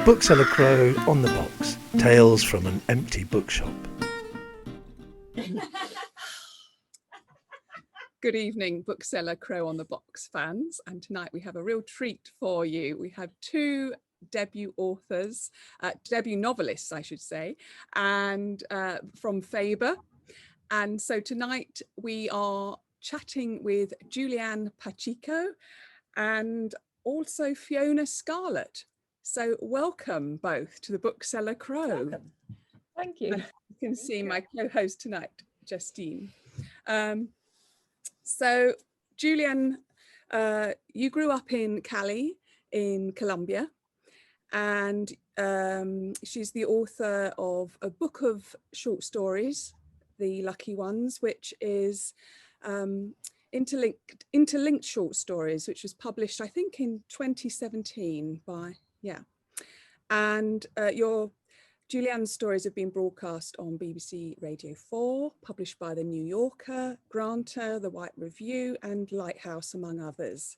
Bookseller Crow on the box. Tales from an empty bookshop. Good evening, Bookseller Crow on the Box fans, and tonight we have a real treat for you. We have two debut authors, debut novelists, I should say, and from Faber. And so tonight we are chatting with Julianne Pachico and also Fiona Scarlett. So welcome both to the Bookseller Crow. Welcome. Thank you. And you can see my co-host tonight, Justine. So Julianne, you grew up in Cali in Colombia, and she's the author of a book of short stories, The Lucky Ones, which is interlinked short stories, which was published, I think, in 2017 by, and Julianne's stories have been broadcast on BBC Radio 4, published by The New Yorker, Granter, The White Review, and Lighthouse, among others.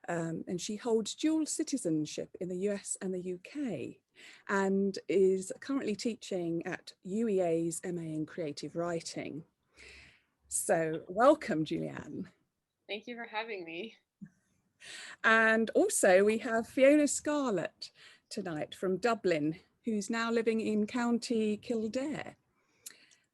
And she holds dual citizenship in the US and the UK, and is currently teaching at UEA's MA in Creative Writing. So welcome, Julianne. Thank you for having me. And also we have Fiona Scarlett tonight from Dublin, who's now living in County Kildare.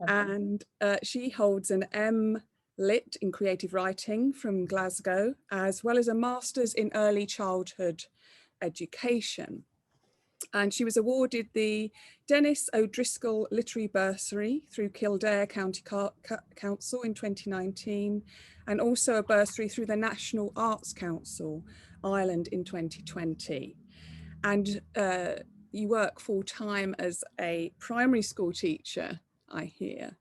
And she holds an M. Lit in creative writing from Glasgow, as well as a master's in early childhood education. And she was awarded the Dennis O'Driscoll Literary Bursary through Kildare County Council in 2019, and also a bursary through the National Arts Council, Ireland, in 2020. And you work full-time as a primary school teacher, I hear.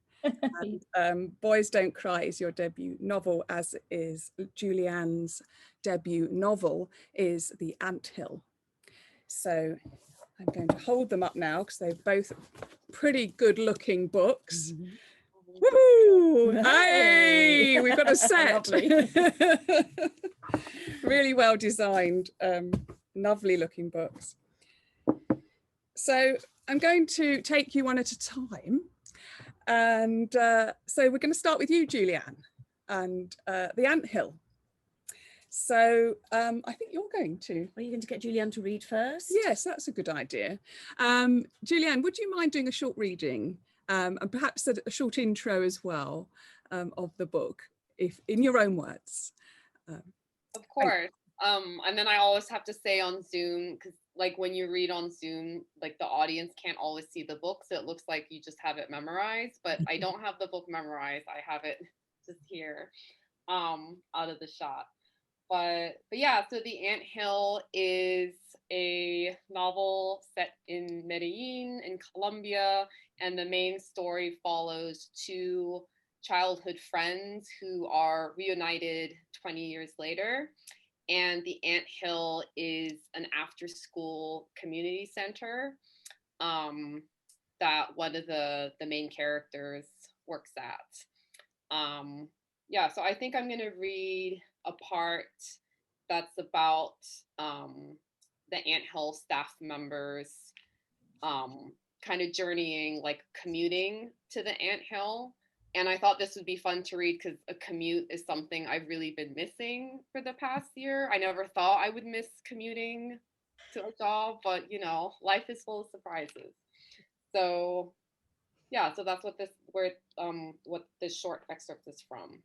And Boys Don't Cry is your debut novel, as is Julianne's debut novel, is The Anthill. So I'm going to hold them up now because they're both pretty good looking books. Woo! Hey, we've got a set. Really well designed, lovely looking books. So I'm going to take you one at a time. And so we're going to start with you, Julianne, and The Anthill. So I think you're going to. Are you going to get Julianne to read first? Yes, that's a good idea. Julianne, would you mind doing a short reading and perhaps a short intro as well of the book, if in your own words? Of course. And then I always have to say on Zoom, because like when you read on Zoom, like the audience can't always see the book, so it looks like you just have it memorized, but I don't have the book memorized. I have it just here out of the shot. But yeah, so The Anthill is a novel set in Medellin in Colombia, and the main story follows two childhood friends who are reunited 20 years later. And the Anthill is an after-school community center that one of the main characters works at. Yeah, so I think I'm going to read a part that's about the Anthill staff members kind of journeying, like commuting to the Anthill. And I thought this would be fun to read because a commute is something I've really been missing for the past year. I never thought I would miss commuting to a job, but you know, life is full of surprises. So yeah, so that's what this short excerpt is from.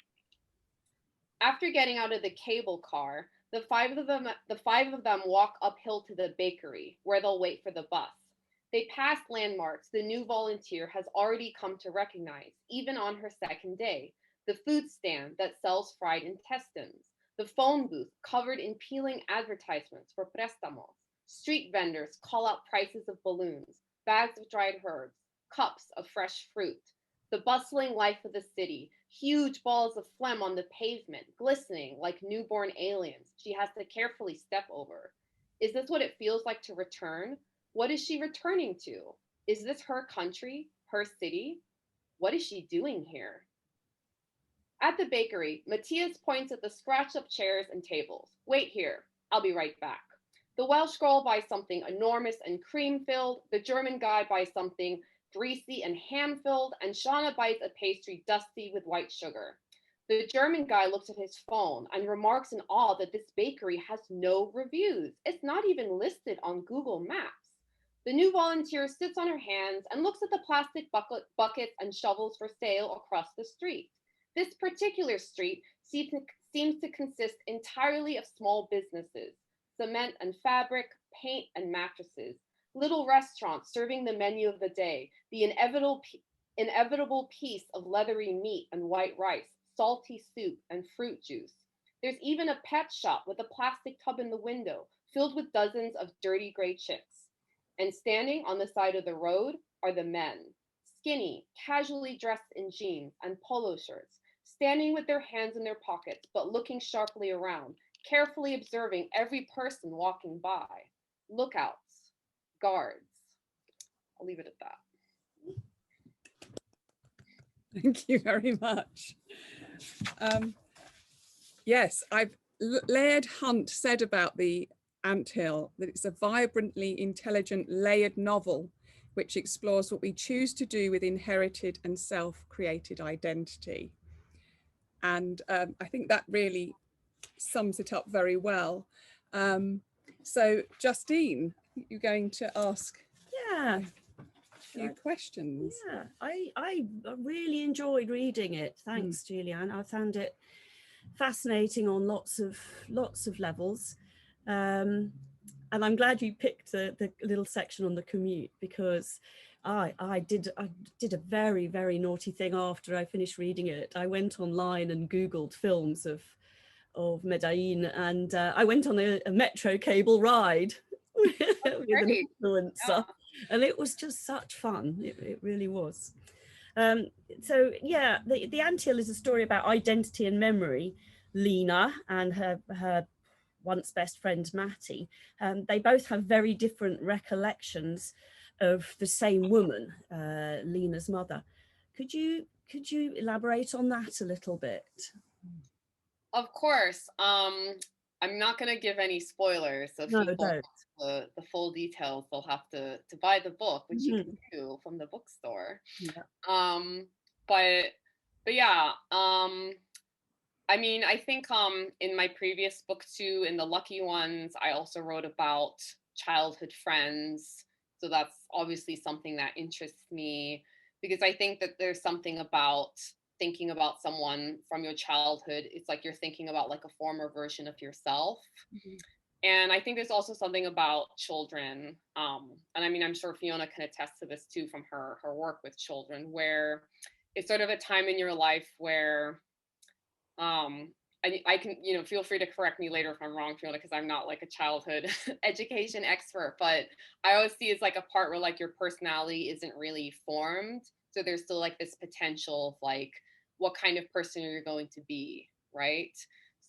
After getting out of the cable car, the five of them walk uphill to the bakery where they'll wait for the bus. They pass landmarks the new volunteer has already come to recognize, even on her second day. The food stand that sells fried intestines. The phone booth covered in peeling advertisements for préstamos. Street vendors call out prices of balloons, bags of dried herbs, cups of fresh fruit. The bustling life of the city, huge balls of phlegm on the pavement, glistening like newborn aliens she has to carefully step over. Is this what it feels like to return? What is she returning to? Is this her country, her city? What is she doing here? At the bakery, Matthias points at the scratched up chairs and tables. Wait here, I'll be right back. The Welsh girl buys something enormous and cream-filled, the German guy buys something greasy and ham-filled, and Shauna buys a pastry dusty with white sugar. The German guy looks at his phone and remarks in awe that this bakery has no reviews. It's not even listed on Google Maps. The new volunteer sits on her hands and looks at the plastic buckets and shovels for sale across the street. This particular street seems to consist entirely of small businesses, cement and fabric, paint and mattresses, little restaurants serving the menu of the day, the inevitable piece of leathery meat and white rice, salty soup and fruit juice. There's even a pet shop with a plastic tub in the window filled with dozens of dirty gray chicks. And standing on the side of the road are the men, skinny, casually dressed in jeans and polo shirts, standing with their hands in their pockets, but looking sharply around, carefully observing every person walking by. Lookouts, guards. I'll leave it at that. Thank you very much. Yes, Laird Hunt said about the Anthill that it's a vibrantly intelligent, layered novel which explores what we choose to do with inherited and self-created identity. And I think that really sums it up very well. So Justine, you're going to ask Yeah. a few questions. Yeah, I really enjoyed reading it. Thanks, Julianne. I found it fascinating on lots of levels. And I'm glad you picked the little section on the commute, because I did a very, very naughty thing after I finished reading it. I went online and Googled films of Medellin, and I went on a metro cable ride with an influencer. Yeah. And it was just such fun. It really was. So yeah, the Anthill is a story about identity and memory. Lina and her once best friend Matty, they both have very different recollections of the same woman, Lina's mother. Could you elaborate on that a little bit? Of course. I'm not going to give any spoilers, so if people want the full details, they'll have to buy the book, which you can do from the bookstore. Yeah. But yeah, I mean, I think in my previous book too, in the Lucky Ones, I also wrote about childhood friends. So that's obviously something that interests me, because I think that there's something about thinking about someone from your childhood. It's like you're thinking about like a former version of yourself. Mm-hmm. And I think there's also something about children. And I mean, I'm sure Fiona can attest to this too from her work with children, where it's sort of a time in your life where I can, feel free to correct me later if I'm wrong, Fiona, because I'm not like a childhood education expert, but I always see it's like a part where like your personality isn't really formed. So there's still like this potential of like, what kind of person you're going to be, right?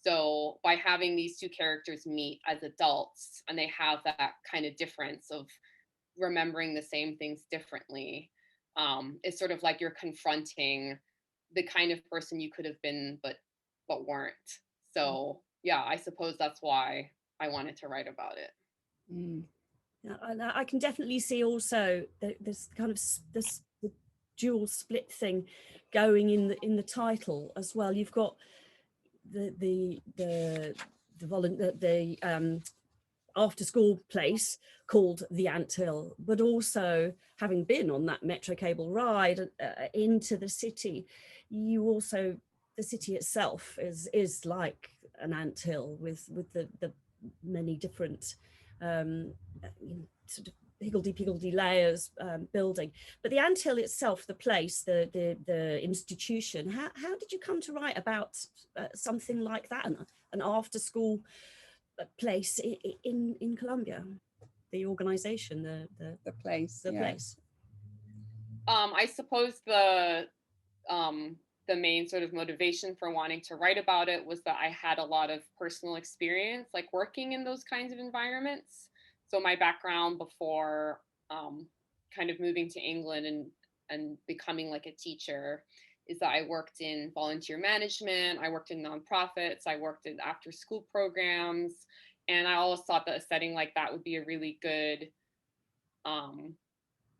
So by having these two characters meet as adults and they have that kind of difference of remembering the same things differently, it's sort of like you're confronting the kind of person you could have been, but weren't. So yeah, I suppose that's why I wanted to write about it. Yeah, and I can definitely see also this kind of the dual split thing going in the title as well. You've got the after school place called the Anthill, but also having been on that metro cable ride into the city, you also, the city itself is like an anthill with the many different sort of higgledy-piggledy layers building. But the Anthill itself, the place, the institution, how did you come to write about something like that, an after-school place in Colombia, the organization, the place? I suppose the main sort of motivation for wanting to write about it was that I had a lot of personal experience, like working in those kinds of environments. So my background before kind of moving to England and becoming like a teacher is that I worked in volunteer management, I worked in nonprofits, I worked in after school programs, And I always thought that a setting like that would be a really good,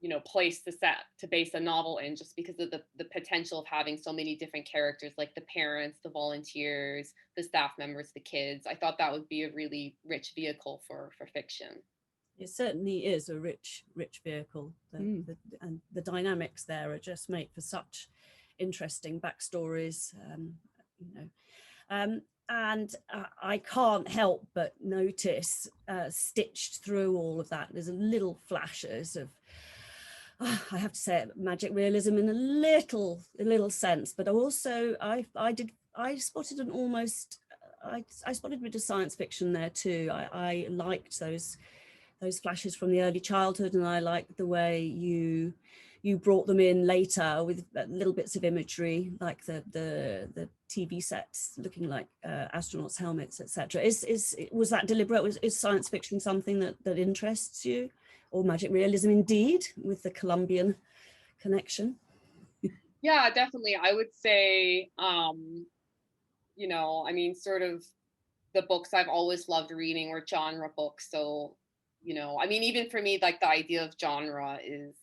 you know, place to base a novel in, just because of the potential of having so many different characters, like the parents, the volunteers, the staff members, the kids. I thought that would be a really rich vehicle for fiction. It certainly is a rich vehicle. And the dynamics there are just made for such interesting backstories, you know. And I can't help but notice, stitched through all of that, there's a little flashes of, I have to say it, magic realism in a little sense, but also I spotted an almost, I spotted a bit of science fiction there too. I liked those flashes from the early childhood, and I liked the way you brought them in later with little bits of imagery, like the TV sets looking like astronauts' helmets, etc. Was that deliberate? Is science fiction something that interests you, or magic realism indeed, with the Colombian connection? Yeah, definitely. I would say, you know, I mean, sort of the books I've always loved reading were genre books. So, you know, I mean, even for me, like the idea of genre is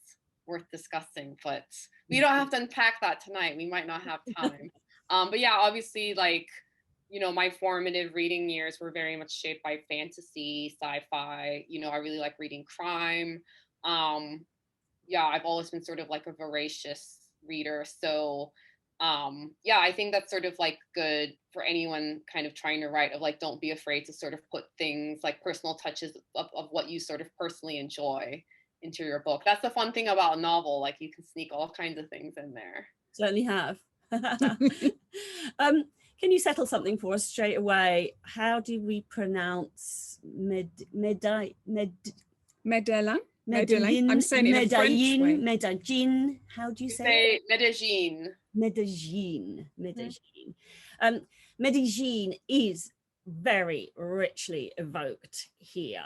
worth discussing, but we don't have to unpack that tonight. We might not have time. But yeah, obviously, like, you know, my formative reading years were very much shaped by fantasy, sci-fi. You know, I really like reading crime. Yeah, I've always been sort of like a voracious reader. So yeah, I think that's sort of like good for anyone kind of trying to write, of like, don't be afraid to sort of put things like personal touches of what you sort of personally enjoy into your book. That's the fun thing about a novel, like you can sneak all kinds of things in there. Certainly have. Can you settle something for us straight away? How do we pronounce Medellin? Medellin. I'm saying it in a French way. Medellin. How do you say it? Medellin. Medellin is very richly evoked here,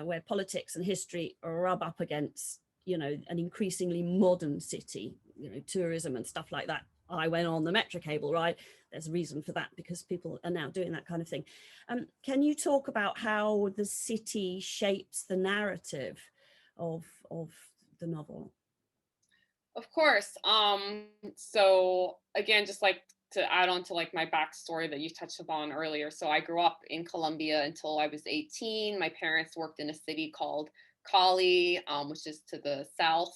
where politics and history rub up against, you know, an increasingly modern city, you know, tourism and stuff like that. I went on the metro cable ride. There's a reason for that, because people are now doing that kind of thing. Can you talk about how the city shapes the narrative of the novel? Of course. So again, just like to add on to like my backstory that you touched upon earlier. So I grew up in Colombia until I was 18. My parents worked in a city called Cali, which is to the south.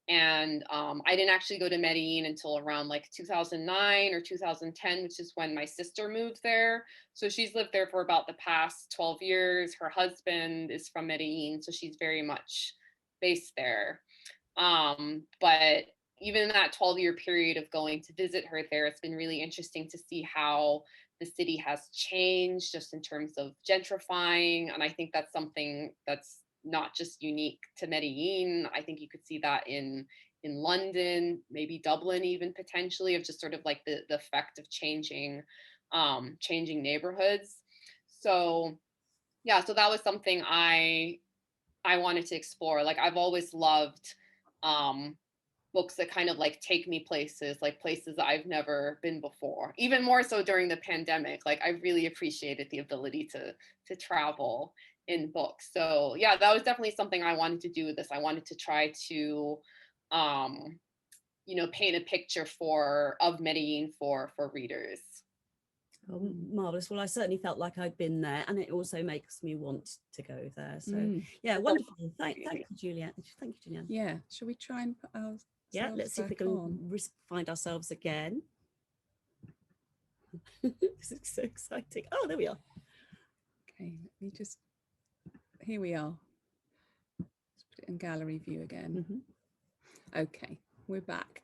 And I didn't actually go to Medellin until around like 2009 or 2010, which is when my sister moved there. So she's lived there for about the past 12 years. Her husband is from Medellin, so she's very much based there. But even in that 12-year period of going to visit her there, it's been really interesting to see how the city has changed just in terms of gentrifying. And I think that's something that's not just unique to Medellin. I think you could see that in London, maybe Dublin even potentially, of just sort of like the effect of changing neighborhoods. So yeah, so that was something I wanted to explore. Like I've always loved books that kind of like take me places, like places that I've never been before, even more so during the pandemic. Like I really appreciated the ability to travel in books. So yeah, that was definitely something I wanted to do with this. I wanted to try to you know, paint a picture of Medellin for readers. Oh, marvelous. Well, I certainly felt like I'd been there, and it also makes me want to go there. So yeah, wonderful. Thank you, Julianne. Thank you, Julianne. Yeah, shall we try and put ourselves let's see if we can find ourselves again. This is so exciting. Oh, there we are. Okay, let me just, here we are. Let's put it in gallery view again. Okay, we're back.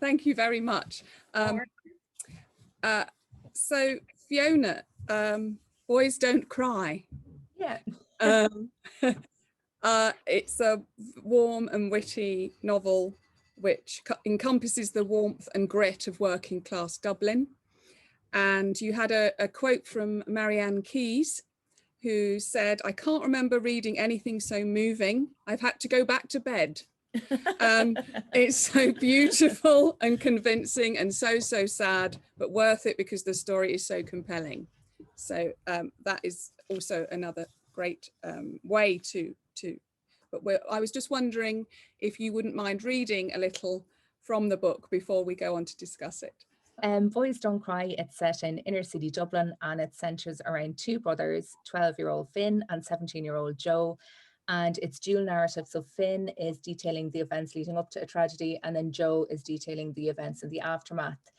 Thank you very much. So Fiona, Boys Don't Cry. Yeah. It's a warm and witty novel which encompasses the warmth and grit of working class Dublin. And you had a quote from Marianne Keyes, who said, "I can't remember reading anything so moving. I've had to go back to bed." It's so beautiful and convincing and so sad, but worth it because the story is so compelling. So that is also another great way to but I was just wondering if you wouldn't mind reading a little from the book before we go on to discuss it. Boys Don't Cry, it's set in inner city Dublin, and it centres around two brothers, 12-year-old Finn and 17-year-old Joe. And it's dual narrative. So Finn is detailing the events leading up to a tragedy, and then Joe is detailing the events in the aftermath.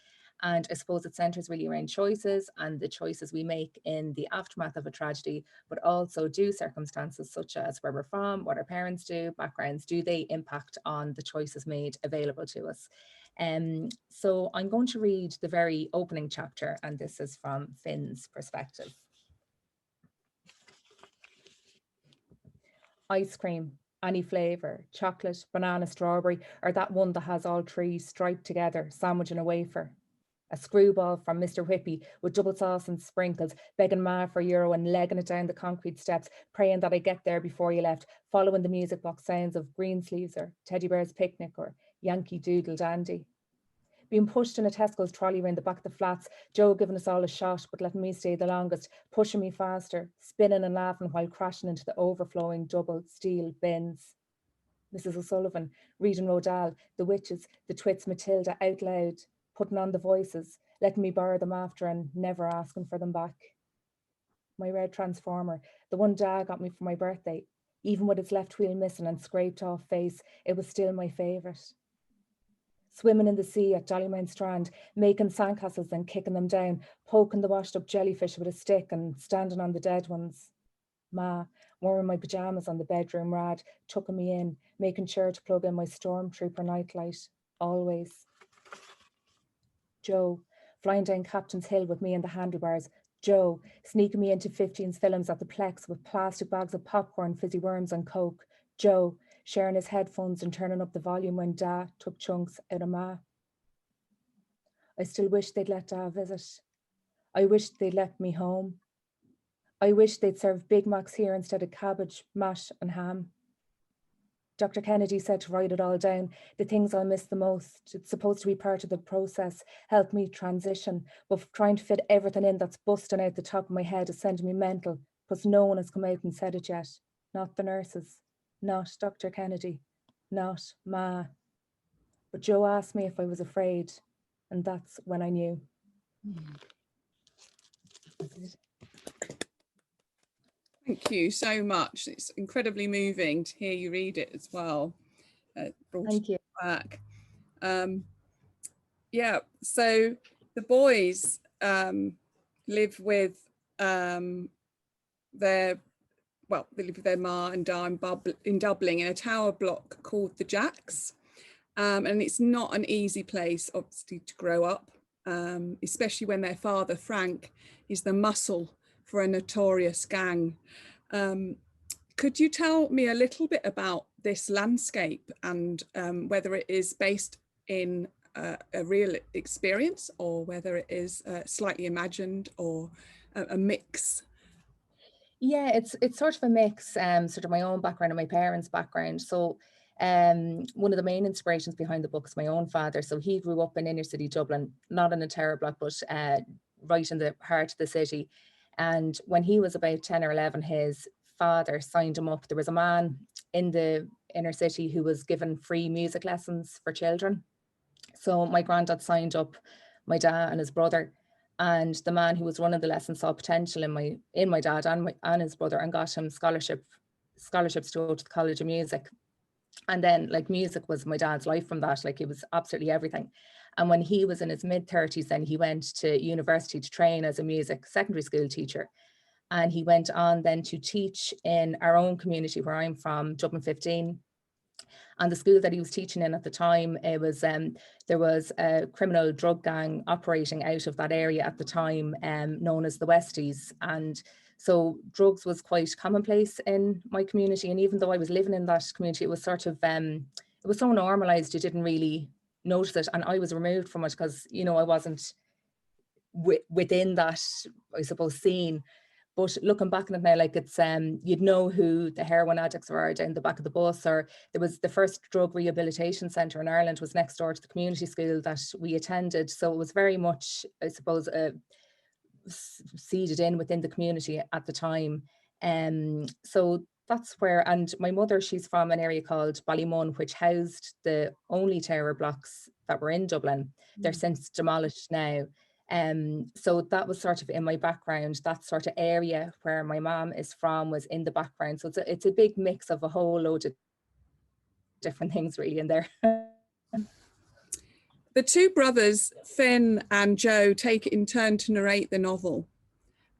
And I suppose it centres really around choices and the choices we make in the aftermath of a tragedy, but also do circumstances such as where we're from, what our parents do, backgrounds, do they impact on the choices made available to us? So I'm going to read the very opening chapter, and this is from Finn's perspective. Ice cream, any flavour, chocolate, banana, strawberry, or that one that has all three striped together, sandwich in a wafer. A screwball from Mr. Whippy with double sauce and sprinkles, begging Ma for euro and legging it down the concrete steps, praying that I get there before you left, following the music box sounds of Greensleeves or Teddy Bear's Picnic or Yankee Doodle Dandy. Being pushed in a Tesco's trolley around the back of the flats, Joe giving us all a shot but letting me stay the longest, pushing me faster, spinning and laughing while crashing into the overflowing double steel bins. Mrs. O'Sullivan, reading Rodal, the witches, the twits Matilda out loud, putting on the voices, letting me borrow them after and never asking for them back. My red Transformer, the one Dad got me for my birthday, even with its left wheel missing and scraped off face, it was still my favourite. Swimming in the sea at Dollymount Strand, making sandcastles and kicking them down, poking the washed up jellyfish with a stick and standing on the dead ones. Ma, wearing my pyjamas on the bedroom rad, tucking me in, making sure to plug in my Stormtrooper nightlight, always. Joe, flying down Captain's Hill with me in the handlebars. Joe, sneaking me into 15's films at the Plex with plastic bags of popcorn, fizzy worms and Coke. Joe, sharing his headphones and turning up the volume when Da took chunks out of Ma. I still wish they'd let Da visit. I wish they'd let me home. I wish they'd serve Big Macs here instead of cabbage, mash and ham. Dr. Kennedy said to write it all down, the things I'll miss the most. It's supposed to be part of the process, help me transition, but trying to fit everything in that's busting out the top of my head is sending me mental, because no one has come out and said it yet. Not the nurses, not Dr. Kennedy, not Ma. But Joe asked me if I was afraid, and that's when I knew. Thank you so much. It's incredibly moving to hear you read it as well. Thank you. Back. Yeah, so the boys live with they live with their Ma and Da in Dublin in a tower block called the Jacks. And it's not an easy place, obviously, to grow up, especially when their father, Frank, is the muscle for a notorious gang. Could you tell me a little bit about this landscape and whether it is based in a real experience or whether it is slightly imagined or a mix? Yeah, it's sort of a mix, sort of my own background and my parents' background. So one of the main inspirations behind the book is my own father. So he grew up in inner city Dublin, not in a tower block, but right in the heart of the city. And when he was about 10 or 11, his father signed him up. There was a man in the inner city who was given free music lessons for children. So my granddad signed up my dad and his brother. And the man who was running the lesson saw potential in my dad and his brother and got him scholarships to go to the College of Music. And then like music was my dad's life from that, like it was absolutely everything. And when he was in his mid-30s, then he went to university to train as a music secondary school teacher. And he went on then to teach in our own community where I'm from, Dublin 15. And the school that he was teaching in at the time, it was there was a criminal drug gang operating out of that area at the time, known as the Westies. And so drugs was quite commonplace in my community. And even though I was living in that community, it was sort of, it was so normalized, you didn't really notice it. And I was removed from it because, you know, I wasn't within that, I suppose, scene. But looking back on it now, like it's, you'd know who the heroin addicts were down the back of the bus, or there was the first drug rehabilitation centre in Ireland was next door to the community school that we attended. So it was very much, I suppose, seeded in within the community at the time. So that's where, and my mother, she's from an area called Ballymun, which housed the only tower blocks that were in Dublin. They're since demolished now. So that was sort of in my background. That sort of area where my mom is from was in the background. So it's a big mix of a whole load of different things really in there. The two brothers, Finn and Joe, take it in turn to narrate the novel.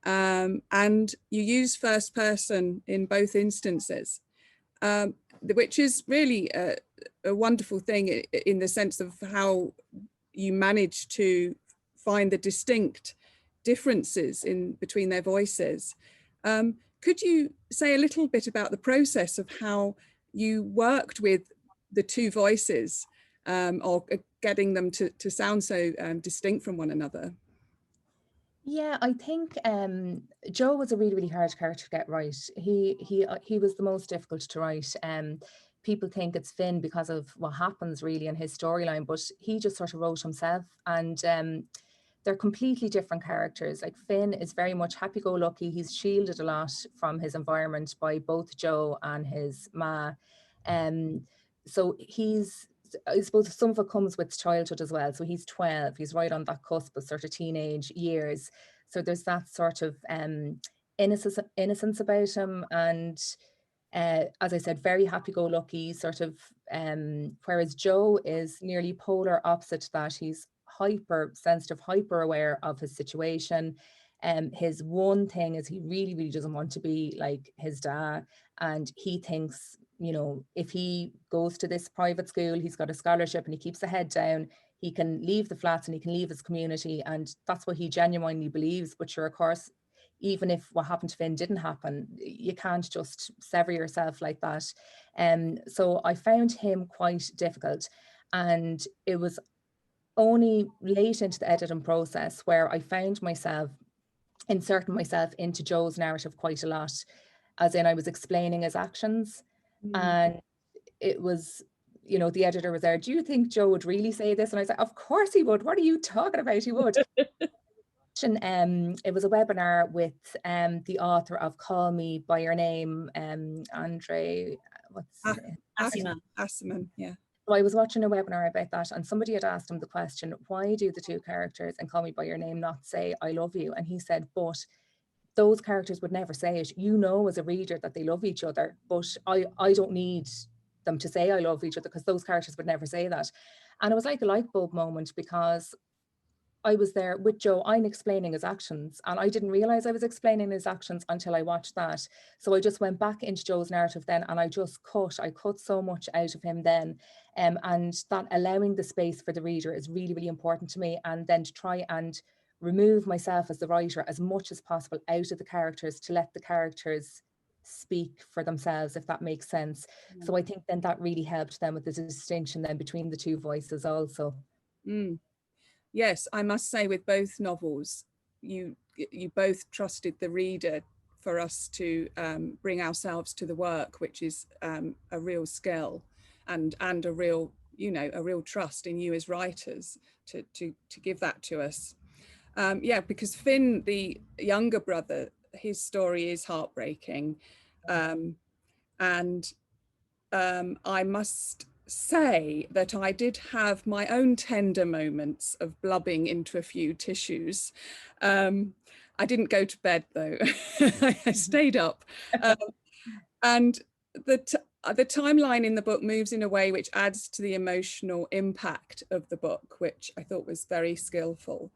And you use first person in both instances, which is really a wonderful thing in the sense of how you manage to find the distinct differences in between their voices. Could you say a little bit about the process of how you worked with the two voices, or getting them to sound so distinct from one another? Yeah, I think Joe was a really, really hard character to get right. He was the most difficult to write. People think it's Finn because of what happens really in his storyline, but he just sort of wrote himself, and they're completely different characters. Like Finn is very much happy-go-lucky. He's shielded a lot from his environment by both Joe and his ma. So I suppose some of it comes with childhood as well. So he's 12, he's right on that cusp of sort of teenage years. So there's that sort of innocence about him. And as I said, very happy-go-lucky sort of, whereas Joe is nearly polar opposite to that. He's hyper sensitive, hyper aware of his situation. His one thing is he really, really doesn't want to be like his dad. And he thinks, you know, if he goes to this private school, he's got a scholarship and he keeps the head down, he can leave the flats and he can leave his community. And that's what he genuinely believes. But sure, of course, even if what happened to Finn didn't happen, you can't just sever yourself like that. So I found him quite difficult. And it was only late into the editing process where I found myself inserting myself into Joe's narrative quite a lot, as in I was explaining his actions. And it was, you know, the editor was there, do you think Joe would really say this? And I said, of course he would. What are you talking about? He would. It was a webinar with the author of Call Me By Your Name, Andre, Asserman, yeah. So I was watching a webinar about that, and somebody had asked him the question, why do the two characters in Call Me By Your Name not say I love you? And he said, but those characters would never say it. You know as a reader that they love each other, but I don't need them to say I love each other because those characters would never say that. And it was like a light bulb moment, because I was there with Joe, I'm explaining his actions, and I didn't realize I was explaining his actions until I watched that. So I just went back into Joe's narrative then, and I cut so much out of him then. And that allowing the space for the reader is really, really important to me. And then to try and remove myself as the writer as much as possible out of the characters, to let the characters speak for themselves, if that makes sense. So I think then that really helped them with the distinction then between the two voices also. Yes, I must say with both novels, you both trusted the reader for us to bring ourselves to the work, which is a real skill and a real, you know, a real trust in you as writers to give that to us. Yeah, because Finn, the younger brother, his story is heartbreaking. And I must say that I did have my own tender moments of blubbing into a few tissues. I didn't go to bed though. I stayed up. And the timeline in the book moves in a way which adds to the emotional impact of the book, which I thought was very skillful.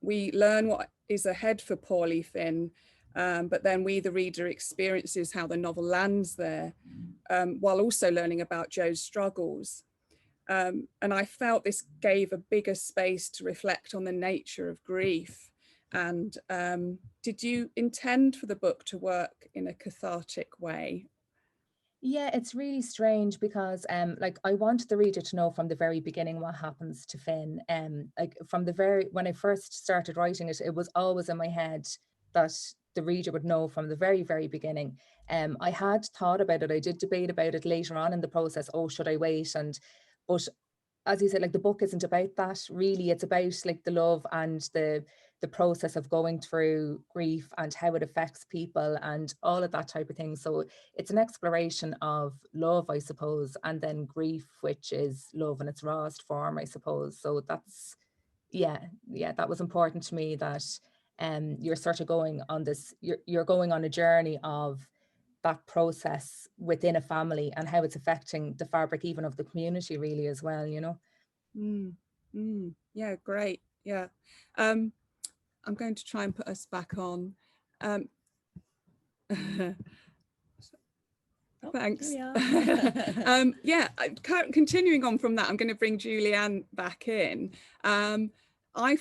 We learn what is ahead for Paulie Finn, but then we, the reader, experiences how the novel lands there, while also learning about Joe's struggles. And I felt this gave a bigger space to reflect on the nature of grief. And did you intend for the book to work in a cathartic way? Yeah, it's really strange because like I want the reader to know from the very beginning what happens to Finn. Like when I first started writing it, it was always in my head that the reader would know from the very, very beginning. I had thought about it. I did debate about it later on in the process. Oh, should I wait? But as you said, like the book isn't about that really. It's about like the love and the the process of going through grief and how it affects people and all of that type of thing. So it's an exploration of love, I suppose, and then grief, which is love in its rawest form, I suppose. So that's, yeah, that was important to me, that you're sort of going on this, you're going on a journey of that process within a family and how it's affecting the fabric even of the community really as well, you know. Yeah, great. Yeah. I'm going to try and put us back on. Thanks. Yeah, continuing on from that, I'm going to bring Julianne back in. I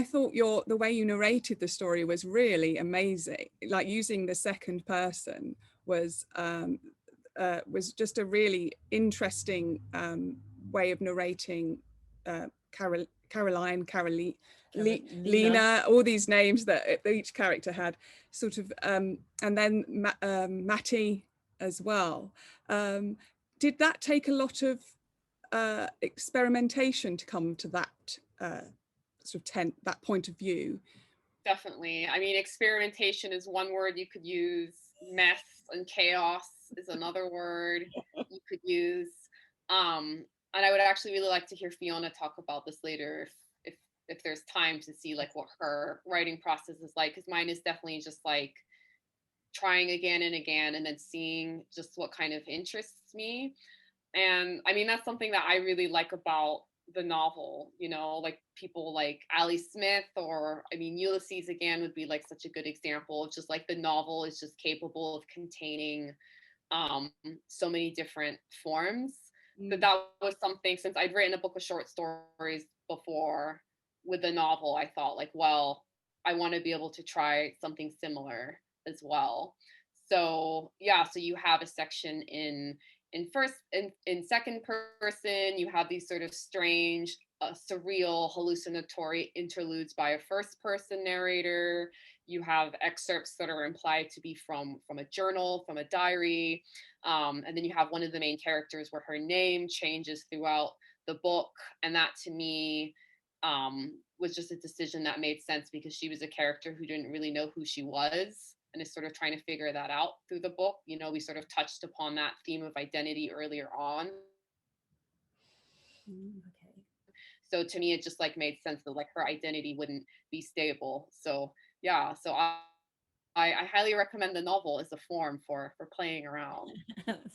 thought the way you narrated the story was really amazing. Like using the second person was just a really interesting way of narrating Caroline, Lina, all these names that each character had, sort of, and then Matty as well. Did that take a lot of experimentation to come to that that point of view? Definitely. I mean, experimentation is one word you could use. Mess and chaos is another word you could use. And I would actually really like to hear Fiona talk about this later if there's time, to see like what her writing process is like, because mine is definitely just like trying again and again and then seeing just what kind of interests me. And I mean, that's something that I really like about the novel, you know, like people like Ali Smith, or I mean, Ulysses again would be like such a good example of just like the novel is just capable of containing so many different forms. But that was something, since I'd written a book of short stories before with the novel, I thought like, well, I want to be able to try something similar as well. So yeah, so you have a section in second person, you have these sort of strange, surreal, hallucinatory interludes by a first person narrator. You have excerpts that are implied to be from a journal, from a diary. And then you have one of the main characters where her name changes throughout the book. And that to me was just a decision that made sense, because she was a character who didn't really know who she was and is sort of trying to figure that out through the book. You know, we sort of touched upon that theme of identity earlier on. Okay. So to me, it just like made sense that like her identity wouldn't be stable. So yeah, so I highly recommend the novel as a form for playing around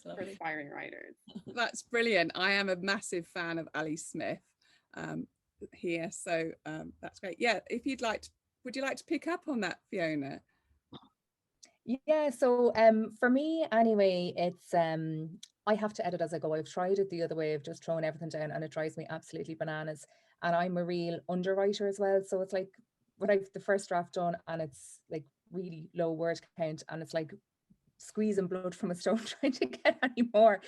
for aspiring writers. That's brilliant. I am a massive fan of Ali Smith here, so that's great. Yeah, if you'd like to, would you like to pick up on that, Fiona? Yeah, so for me anyway, it's I have to edit as I go. I've tried it the other way of just throwing everything down, and it drives me absolutely bananas. And I'm a real underwriter as well, so it's like when I've the first draft done and it's like really low word count, and it's like squeezing blood from a stone trying to get any more.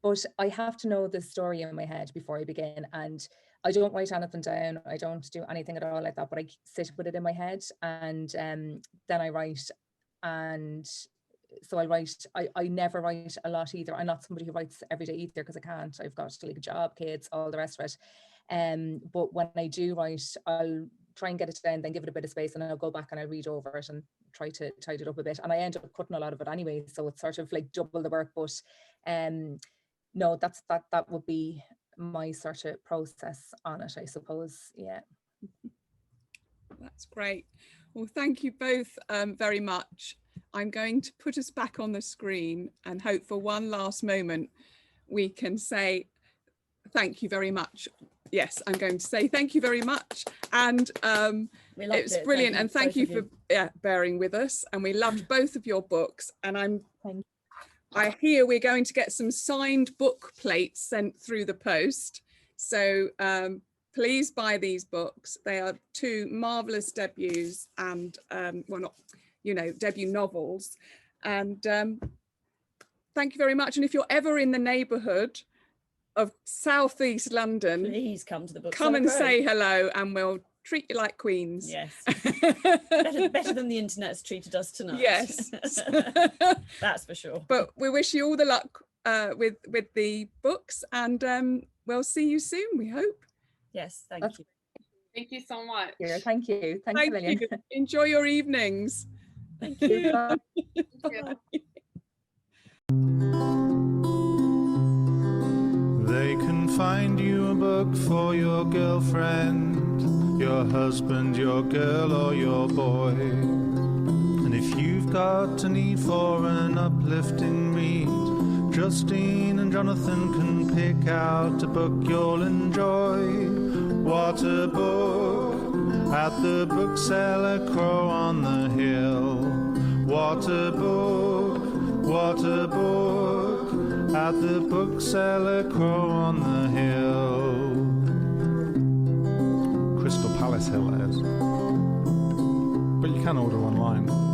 But I have to know the story in my head before I begin, and I don't write anything down. I don't do anything at all like that, but I sit with it in my head, and then I write. And so I never write a lot either. I'm not somebody who writes every day either, because I can't. I've got like a job, kids, all the rest of it. But when I do write, I'll try and get it down, then give it a bit of space, and I'll go back and I'll read over it and try to tidy it up a bit. And I end up cutting a lot of it anyway, so it's sort of like double the work. But no, that would be my sort of process on it, I suppose. Yeah. That's great. Well, thank you both very much. I'm going to put us back on the screen and hope for one last moment we can say thank you very much. Yes, I'm going to say thank you very much. And it's brilliant. And thank you for bearing with us. And we loved both of your books. And I hear we're going to get some signed book plates sent through the post. So please buy these books. They are two marvelous debuts, and well, not, you know, debut novels. And thank you very much. And if you're ever in the neighbourhood of Southeast London, please come to the Bookseller Come and Crow. say hello, and we'll treat you like queens. Yes. better than the internet's treated us tonight. Yes. That's for sure. But we wish you all the luck with the books, and we'll see you soon, we hope. Yes, thank you. Thank you so much. Here, thank you. Thanks a Thank million. you. Enjoy your evenings. Thank you. Bye. Thank you. They can find you a book for your girlfriend, your husband, your girl, or your boy. And if you've got a need for an uplifting read, Justine and Jonathan can pick out a book you'll enjoy. What a book at the Bookseller Crow on the hill. What a book, what a book at the Bookseller Crow on the hill. Crystal Palace Hill it is. But you can order online.